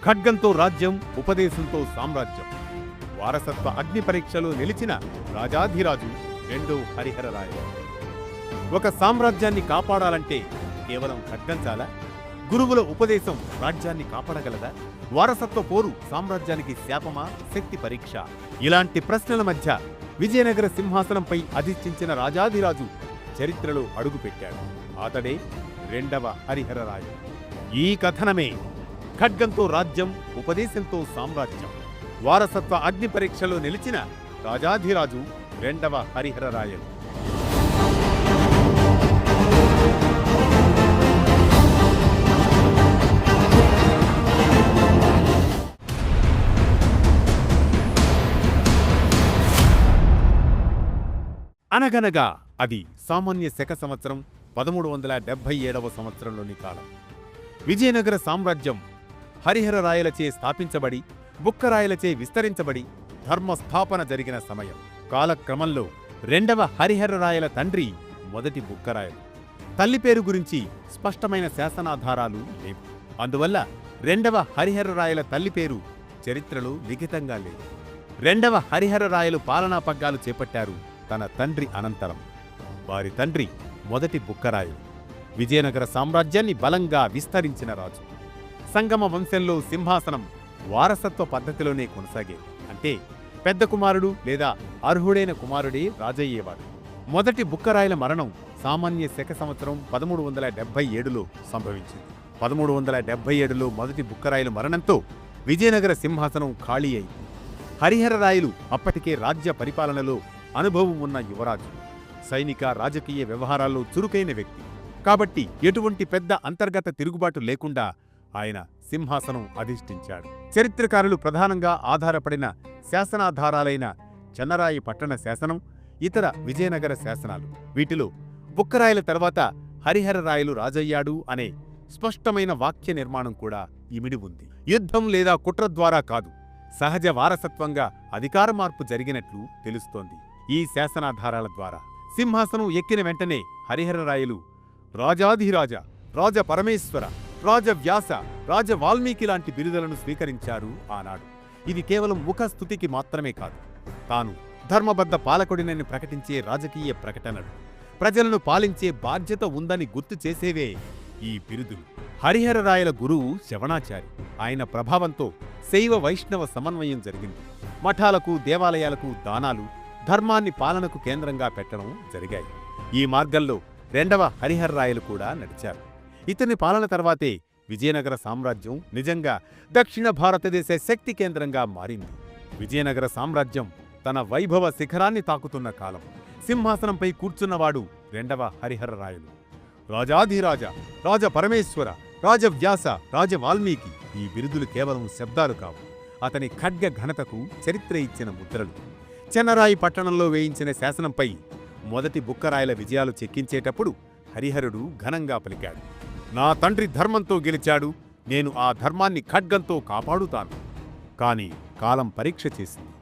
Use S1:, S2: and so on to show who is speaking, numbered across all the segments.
S1: ఖడ్గంతో రాజ్యం, ఉపదేశంతో సామ్రాజ్యం. వారసత్వ అగ్ని పరీక్షలో నిలిచిన రాజాధిరాజు రెండో హరిహరరాయలు. ఒక సామ్రాజ్యాన్ని కాపాడాలంటే కేవలం ఖడ్గం చాలా? గురువుల ఉపదేశం రాజ్యాన్ని కాపాడగలదా? వారసత్వ పోరు సామ్రాజ్యానికి శాపమా, శక్తి పరీక్ష? ఇలాంటి ప్రశ్నల మధ్య విజయనగర సింహాసనంపై అధిష్ఠించిన రాజాధిరాజు చరిత్రలో అడుగుపెట్టాడు. అతడే రెండవ హరిహరరాయలు. ఈ కథనమే ఖడ్గంతో రాజ్యం, ఉపదేశంతో సామ్రాజ్యం. వారసత్వ అగ్ని పరీక్షలో నిలిచిన రాజాధిరాజు రెండవ హరిహరరాయలు. అనగనగా అది సామాన్య శక సంవత్సరం 1377వ సంవత్సరంలోని కాలం. విజయనగర సామ్రాజ్యం హరిహరరాయలచే స్థాపించబడి, బుక్కరాయలచే విస్తరించబడి ధర్మస్థాపన జరిగిన సమయం. కాలక్రమంలో రెండవ హరిహరరాయల తండ్రి మొదటి బుక్కరాయలు. తల్లి పేరు గురించి స్పష్టమైన శాసనాధారాలు లేవు. అందువల్ల రెండవ హరిహరరాయల తల్లి పేరు చరిత్రలో లిఖితంగా లేదు. రెండవ హరిహరరాయలు పాలనా పగ్గాలు చేపట్టారు తన తండ్రి అనంతరం. వారి తండ్రి మొదటి బుక్కరాయలు విజయనగర సామ్రాజ్యాన్ని బలంగా విస్తరించిన రాజు. సంగమ వంశంలో సింహాసనం వారసత్వ పద్ధతిలోనే కొనసాగేది. అంటే పెద్ద కుమారుడు లేదా అర్హుడైన కుమారుడే రాజయ్యేవాడు. మొదటి బుక్కరాయల మరణం సామాన్య శక సంవత్సరం 1377లో సంభవించింది. 1377లో మొదటి బుక్కరాయల మరణంతో విజయనగర సింహాసనం ఖాళీ అయింది. హరిహరరాయలు అప్పటికే రాజ్య పరిపాలనలో అనుభవం ఉన్న యువరాజు. సైనిక, రాజకీయ వ్యవహారాల్లో చురుకైన వ్యక్తి కాబట్టి ఎటువంటి పెద్ద అంతర్గత తిరుగుబాటు లేకుండా ఆయన సింహాసనం అధిష్ఠించాడు. చరిత్రకారులు ప్రధానంగా ఆధారపడిన శాసనాధారాలైన చెన్నరాయి పట్టణ శాసనం, ఇతర విజయనగర శాసనాలు. వీటిలో బుక్కరాయల తర్వాత హరిహరరాయలు రాజయ్యాడు అనే స్పష్టమైన వాక్య నిర్మాణం కూడా ఇమిడి ఉంది. యుద్ధం లేదా కుట్ర ద్వారా కాదు, సహజ వారసత్వంగా అధికార మార్పు జరిగినట్లు తెలుస్తోంది ఈ శాసనాధారాల ద్వారా. సింహాసనం ఎక్కిన వెంటనే హరిహరరాయలు రాజాధిరాజ, రాజ పరమేశ్వర, రాజవ్యాస, రాజ వాల్మీకి లాంటి బిరుదులను స్వీకరించారు ఆనాడు. ఇది కేవలం ముఖస్థుతికి మాత్రమే కాదు, తాను ధర్మబద్ధ పాలకుడినని ప్రకటించే రాజకీయ ప్రకటనలు, ప్రజలను పాలించే బాధ్యత ఉందని గుర్తు చేసేవే ఈ బిరుదులు. హరిహరరాయల గురువు శవణాచారి. ఆయన ప్రభావంతో శైవ వైష్ణవ సమన్వయం జరిగింది. మఠాలకు, దేవాలయాలకు దానాలు, ధర్మాన్ని పాలనకు కేంద్రంగా పెట్టడం జరిగాయి. ఈ మార్గంలో రెండవ హరిహరరాయలు కూడా నడిచారు. ఇతని పాలన తర్వాతే విజయనగర సామ్రాజ్యం నిజంగా దక్షిణ భారతదేశ శక్తి కేంద్రంగా మారింది. విజయనగర సామ్రాజ్యం తన వైభవ శిఖరాన్ని తాకుతున్న కాలం. సింహాసనంపై కూర్చున్నవాడు రెండవ హరిహరరాయలు. రాజాధిరాజ, రాజ పరమేశ్వర, రాజవ్యాస, రాజ వాల్మీకి ఈ బిరుదులు కేవలం శబ్దాలు కావు, అతని ఖడ్గ ఘనతకు చరిత్ర ఇచ్చిన ముద్రలు. చెన్నరాయి పట్టణంలో వేయించిన శాసనంపై మొదటి బుక్కరాయల విజయాలు చెక్కించేటప్పుడు హరిహరుడు ఘనంగా పలికాడు, నా తండ్రి ధర్మంతో గెలిచాడు, నేను ఆ ధర్మాన్ని ఖడ్గంతో కాపాడుతాను. కాని కాలం పరీక్ష చేసింది.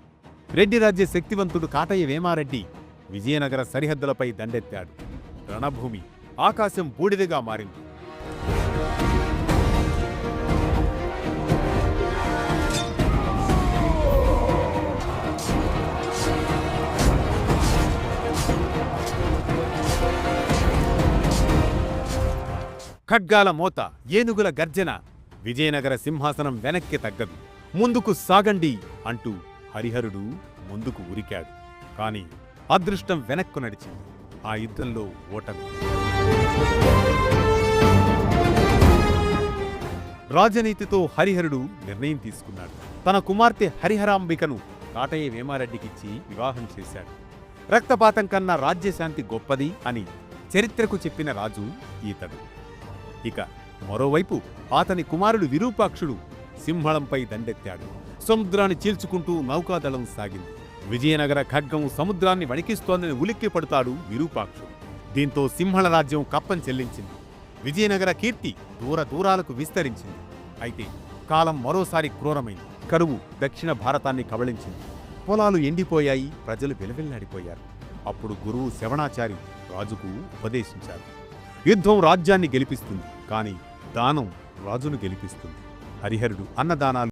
S1: రెడ్డి రాజ్య శక్తివంతుడు కాటయ్య వేమారెడ్డి విజయనగర సరిహద్దులపై దండెత్తాడు. రణభూమి, ఆకాశం బూడిదగా మారింది. ఖడ్గాల మోత, ఏనుగుల గర్జన. విజయనగర సింహాసనం వెనక్కి తగ్గదు. ముందుకు సాగండి అంటూ హరిహరుడు ముందుకు ఉరికాడు. కాని అదృష్టం వెనక్కు నడిచింది. ఆ యుద్ధంలో ఓటమి. రాజనీతితో హరిహరుడు నిర్ణయం తీసుకున్నాడు. తన కుమార్తె హరిహరాంబికను కాటయ్య వేమారెడ్డికిచ్చి వివాహం చేశాడు. రక్తపాతం కన్నా రాజ్యశాంతి గొప్పది అని చరిత్రకు చెప్పిన రాజు ఈతడు. ఇక మరోవైపు అతని కుమారుడు విరూపాక్షుడు సింహళంపై దండెత్తాడు. సముద్రాన్ని చీల్చుకుంటూ నౌకాదళం సాగింది. విజయనగర ఖడ్గం సముద్రాన్ని వణికిస్తోందని ఉలిక్కి పడతాడు విరూపాక్షుడు. దీంతో సింహళ రాజ్యం కప్పం చెల్లించింది. విజయనగర కీర్తి దూర దూరాలకు విస్తరించింది. అయితే కాలం మరోసారి క్రూరమైంది. కరువు దక్షిణ భారతాన్ని కబళించింది. పొలాలు ఎండిపోయాయి, ప్రజలు విలవిల్లాడిపోయారు. అప్పుడు గురువు శవణాచారి రాజుకు ఉపదేశించారు, యుద్ధం రాజ్యాన్ని గెలిపిస్తుంది, కానీ దానం రాజును గెలిపిస్తుంది. హరిహరుడు అన్నదానాలు